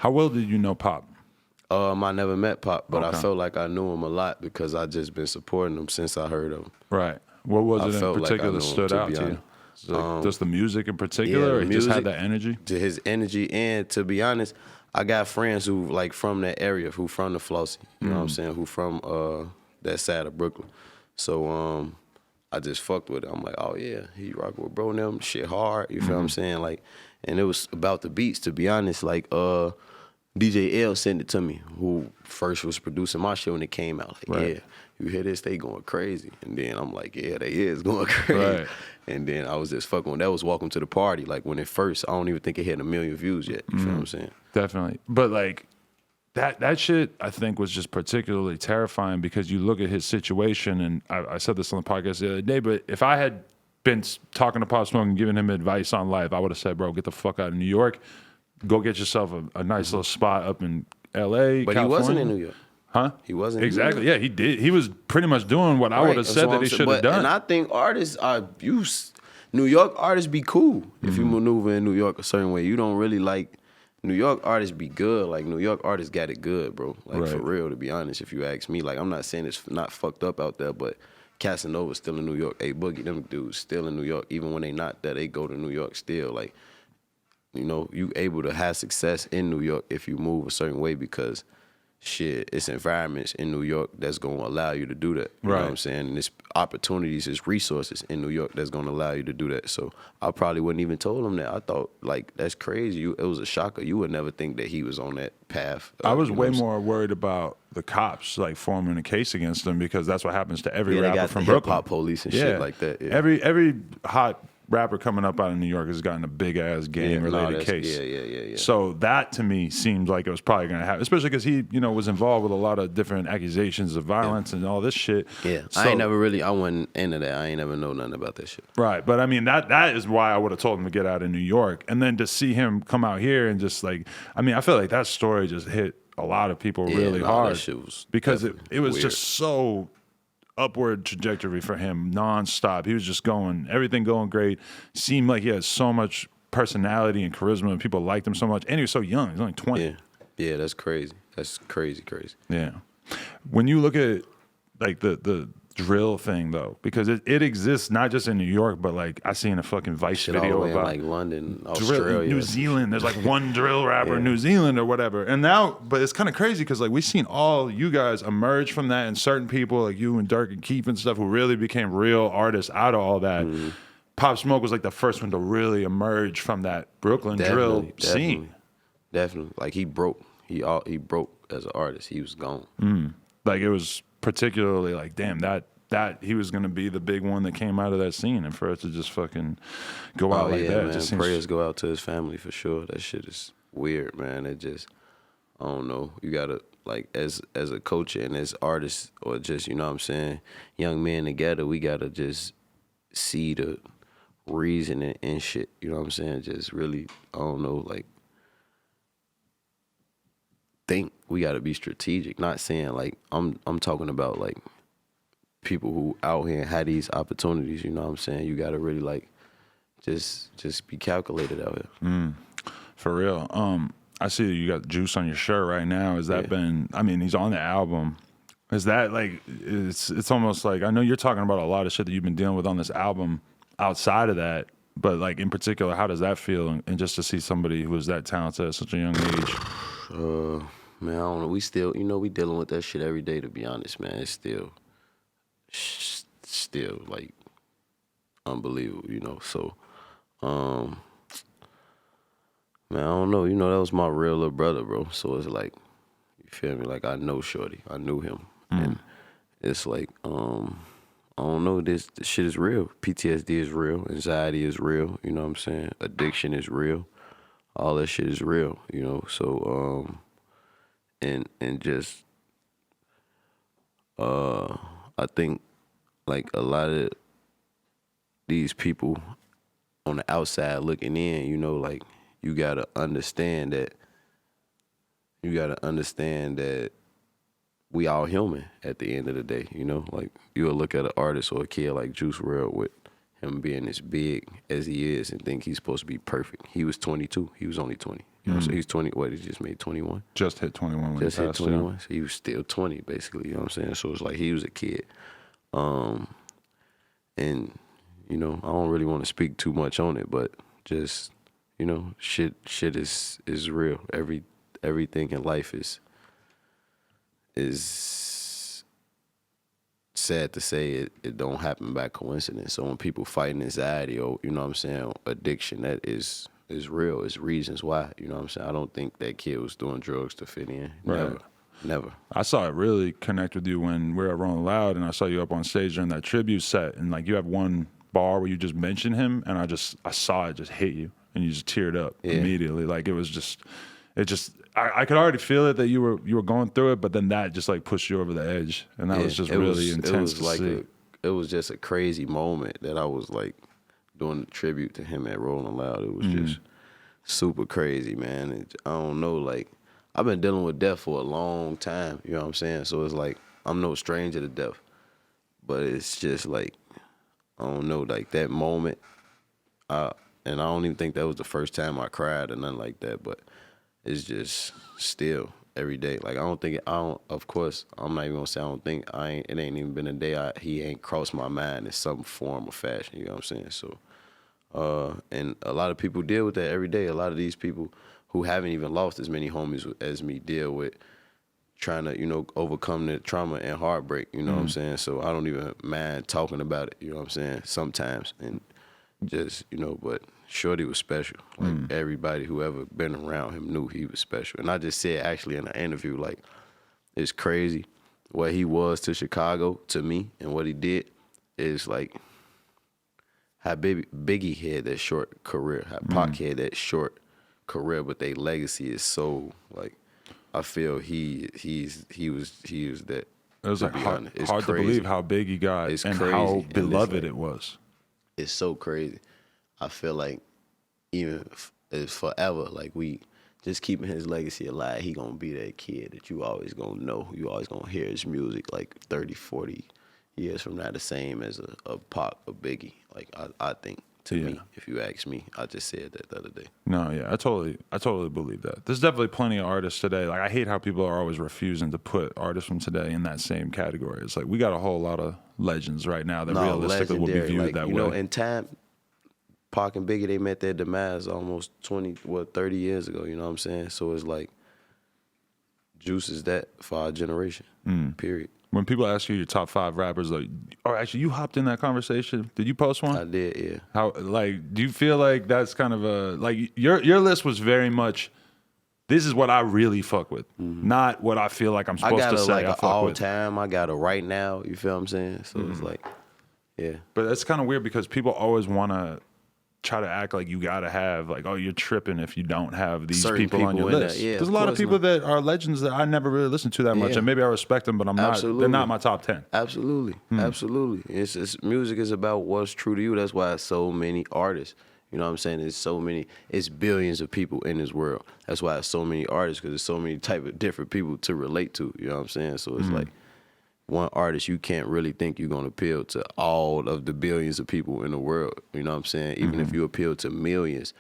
How well did you know Pop? I never met Pop, but Okay. I felt like I knew him a lot because I just been supporting him since I heard of him. Right. What was I it in felt like I particular knew that him, stood to out be to you? honest. Like, just the music in particular, Yeah, or the he just had music, that energy? to his energy, and to be honest, I got friends who like from that area, who from the Flossie, you know what I'm saying, who from that side of Brooklyn. So I just fucked with it. I'm like, oh yeah, he rock with bro and them, shit hard, you feel what I'm saying? Like, and it was about the beats, to be honest. Like DJ L sent it to me, who first was producing my shit when it came out. Like, Right. yeah, you hear this, they going crazy. And then I'm like, yeah, they is going crazy. Right. And then I was just fucking with that. Was Welcome to the Party. Like when it first, I don't even think it hit 1 million views yet. You feel what I'm saying? Definitely. But like that shit, I think, was just particularly terrifying because you look at his situation, and I said this on the podcast the other day, but if I had been talking to Pop Smoke and giving him advice on life, I would have said, bro, get the fuck out of New York. Go get yourself a nice little spot up in L.A., But California. he wasn't in New York. Huh? He wasn't exactly. in New York. Yeah, he did. He was pretty much doing what I would have That's said what that I'm he saying. should have done. And I think artists are New York artists be cool if you maneuver in New York a certain way. You don't really like New York artists be good. Like New York artists got it good, bro. Like for Right. real, to be honest. If you ask me, like I'm not saying it's not fucked up out there, but Casanova's still in New York. A Boogie, them dudes still in New York. Even when they not there, they go to New York still. Like, you know, you able to have success in New York if you move a certain way because shit, it's environments in New York that's gonna allow you to do that. You know what I'm Right. saying? And it's opportunities, it's resources in New York that's gonna allow you to do that. So I probably wouldn't even told him that. I thought, like, that's crazy. It was a shocker. You would never think that he was on that path. I was you know way what I'm more worried about the cops like forming a case against him because that's what happens to every saying? Yeah, they rapper got from the Brooklyn. hip-hop police and shit like that. Yeah. Every hot rapper coming up out of New York has gotten a big ass gang related case. Yeah. So that to me seemed like it was probably going to happen, especially because he, was involved with a lot of different accusations of violence and all this shit. Yeah, So, I wasn't into that. I ain't never know nothing about that shit. right, but I mean that is why I would have told him to get out of New York, and then to see him come out here and just like, I mean, I feel like that story just hit a lot of people really nah, hard that shit was because it definitely was weird. just so upward trajectory for him nonstop. He was just everything going great. Seemed like he had so much personality and charisma, and people liked him so much. And he was so young. He's only 20. Yeah, that's crazy. That's crazy. Yeah. When you look at like the drill thing though, because it exists not just in New York, but like I seen a fucking Vice Shit all video the way in about like London, drill, Australia, New Zealand. There's like one drill rapper in New Zealand or whatever. And now, but it's kind of crazy because like we've seen all you guys emerge from that, and certain people like you and Dirk and Keith and stuff who really became real artists out of all that. Pop Smoke was like the first one to really emerge from that Brooklyn drill scene. Definitely. Like he broke as an artist. He was gone. Like it was particularly like, damn, that he was gonna be the big one that came out of that scene, and for it to just fucking go out like that, man. it just seems. Prayers go out to his family for sure. That shit is weird, man. It just, I don't know. You gotta like as a coach and as artists, or just, you know what I'm saying, young men together, we gotta just see the reason and shit. You know what I'm saying? Just really, I don't know, like think we gotta be strategic. Not saying like I'm talking about like people who out here had these opportunities, you know what I'm saying? You gotta really like just be calculated out here. For real. I see that you got Juice on your shirt right now. Has that been? I mean, he's on the album. Is that like? It's almost like I know you're talking about a lot of shit that you've been dealing with on this album. Outside of that, but like in particular, how does that feel? And just to see somebody who is that talented at such a young age. Man, I don't know. We still, we dealing with that shit every day. To be honest, man, it's still like unbelievable, So, man, I don't know. That was my real little brother, bro. So it's like, you feel me? Like I know Shorty, I knew him, and it's like, I don't know. This shit is real. PTSD is real. Anxiety is real. You know what I'm saying? Addiction is real. All that shit is real. So, and just, I think like a lot of these people on the outside looking in, like you gotta understand that we all human at the end of the day, Like you'll look at an artist or a kid like Juice Wrld with him being as big as he is and think he's supposed to be perfect. He was 22. He was only 20. You know what I'm saying? He's 20. What, he just made 21? Just hit 21 when Just he hit passed. 21. So he was still 20, basically. You know what I'm saying? So it's like he was a kid. And, you know, I don't really want to speak too much on it, but just, you know, shit is real. Everything in life is sad to say it don't happen by coincidence. So when people fighting anxiety or, you know what I'm saying, addiction, that is real. It's reasons why, you know what I'm saying? I don't think that kid was doing drugs to fit in. Right. Never. I saw it really connect with you when we were at Rolling Loud, and I saw you up on stage during that tribute set, and like you have one bar where you just mention him, and I saw it just hit you, and you just teared up immediately. Like I could already feel it that you were going through it, but then that just like pushed you over the edge, and that was just really intense to see. It was just a crazy moment that I was like doing the tribute to him at Rolling Loud. It was just super crazy, man. I don't know, like, I've been dealing with death for a long time, you know what I'm saying? So it's like, I'm no stranger to death. But it's just like, I don't know, like that moment, and I don't even think that was the first time I cried or nothing like that, but it's just still every day. Like, of course, I'm not even gonna say it ain't even been a day he ain't crossed my mind in some form or fashion, you know what I'm saying? So, and a lot of people deal with that every day. A lot of these people who haven't even lost as many homies as me deal with trying to, you know, overcome the trauma and heartbreak, you know what I'm saying? So I don't even mind talking about it, you know what I'm saying, sometimes. And just, you know, but Shorty was special. Like, everybody who ever been around him knew he was special. And I just said actually in an interview, like, it's crazy what he was to Chicago, to me, and what he did is like how Biggie had that short career, how Pac had that short career, but their legacy is so, like, I feel he was that. It was like hard to believe how big he got it's and crazy. how And beloved it was. It's so crazy. I feel like even it's forever, like, we just keeping his legacy alive, he gonna be that kid that you always gonna know. You always gonna hear his music like 30, 40 years from now, the same as a Pac, a Biggie. Like, I think, to me, if you ask me. I just said that the other day. No, yeah, I totally believe that. There's definitely plenty of artists today. Like, I hate how people are always refusing to put artists from today in that same category. It's like, we got a whole lot of legends right now that realistically will be viewed like, that you way. know, in time, Pac and Biggie, they met their demise almost 30 years ago, you know what I'm saying? So it's like, Juice is that for our generation, period. When people ask you your top 5 rappers, like, oh, actually, you hopped in that conversation. Did you post one? I did, yeah. How, like, do you feel like that's kind of a, like, your list was very much, this is what I really fuck with, not what I feel like I'm supposed to say I fuck all with. time, I got a right now, you feel what I'm saying? So it's like, yeah. But that's kind of weird because people always want to try to act like you gotta have, like, oh, you're tripping if you don't have these Certain people on your people in list. that, yeah, There's a of lot of course people that are legends that I never really listened to that much, Yeah. and maybe I respect them, but I'm not. Absolutely. They're not my top 10. Absolutely, absolutely. It's music is about what's true to you. That's why so many artists. You know what I'm saying? It's billions of people in this world. That's why it's so many artists, because there's so many type of different people to relate to. You know what I'm saying? So it's like, one artist, you can't really think you're going to appeal to all of the billions of people in the world. You know what I'm saying? Even if you appeal to millions,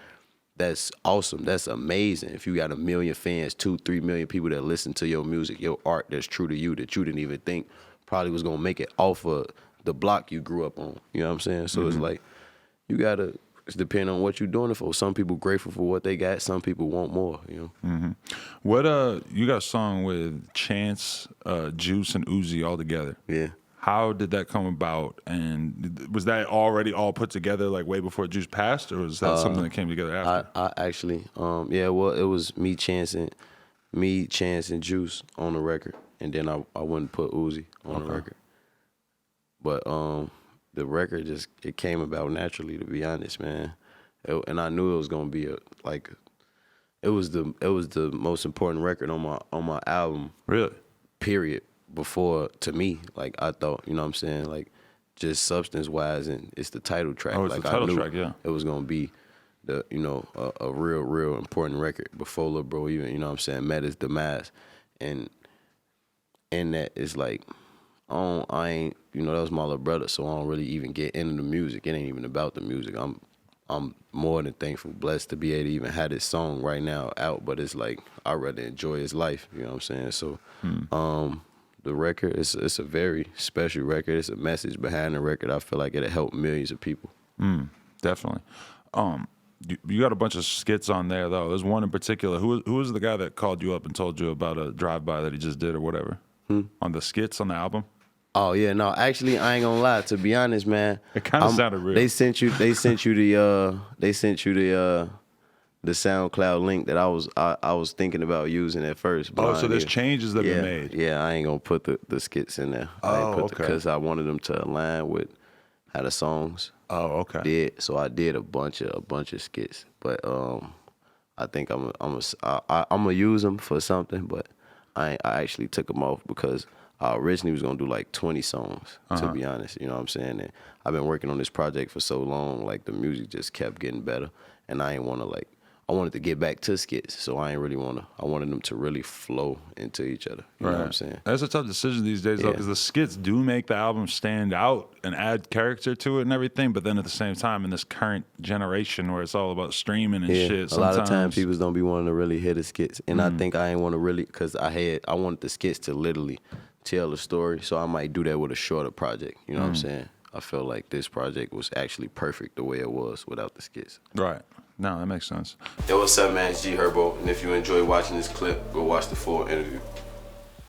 that's awesome. That's amazing. If you got 1 million fans, 2-3 million people that listen to your music, your art that's true to you, that you didn't even think probably was going to make it off of the block you grew up on. You know what I'm saying? So it's like, you got to, it's depending on what you're doing it for. Some people grateful for what they got. Some people want more, you know? What, you got a song with Chance, Juice, and Uzi all together. Yeah. How did that come about? And was that already all put together like way before Juice passed, or was that something that came together after? I actually, yeah, well, it was me, Chance, and Juice on the record, and then I wouldn't put Uzi on the record. But the record it came about naturally, to be honest, man. And I knew it was gonna be it was the most important record on my album. Really? Period. Before, to me, like, I thought, you know what I'm saying, like, just substance wise, and it's the title track. Oh, it's like, the title I knew track, yeah. it was gonna be the, you know, a real important record before Lil Bro even, you know what I'm saying, met his demise. And that is like, I ain't, you know, that was my little brother, so I don't really even get into the music. It ain't even about the music. I'm I'm more than thankful, blessed to be able to even have this song right now out. But it's like I'd rather enjoy his life. You know what I'm saying? So, the record it's a very special record. It's a message behind the record. I feel like it'll help millions of people. Definitely. You got a bunch of skits on there though. There's one in particular. Who was the guy that called you up and told you about a drive-by that he just did or whatever? On the skits on the album? Oh yeah, no, actually I ain't gonna lie. To be honest, man, It kind of sounded real. they sent you the SoundCloud link that I was thinking about using at first. But Oh, I so ain't there's even- changes that yeah, been made. Yeah, I ain't gonna put the skits in there. Oh, okay. Because I wanted them to align with how the songs Oh, okay. did. So I did a bunch of skits. But I think I'm gonna use them for something. But I actually took them off because I originally was gonna do like 20 songs. To be honest, you know what I'm saying. And I've been working on this project for so long. Like the music just kept getting better, and I ain't wanna like. I wanted to get back to skits, so I ain't really I wanted them to really flow into each other. You know what I'm saying? That's a tough decision these days, though, Yeah. because the skits do make the album stand out and add character to it and everything. But then at the same time, in this current generation where it's all about streaming and Yeah, shit, a lot of times sometimes people don't be wanting to really hear the skits, and I think I ain't want to really because I wanted the skits to literally tell a story, so I might do that with a shorter project. You know what I'm saying? I felt like this project was actually perfect the way it was without the skits. Right. No, that makes sense. Yo, what's up, man? It's G Herbo, and if you enjoy watching this clip, go watch the full interview.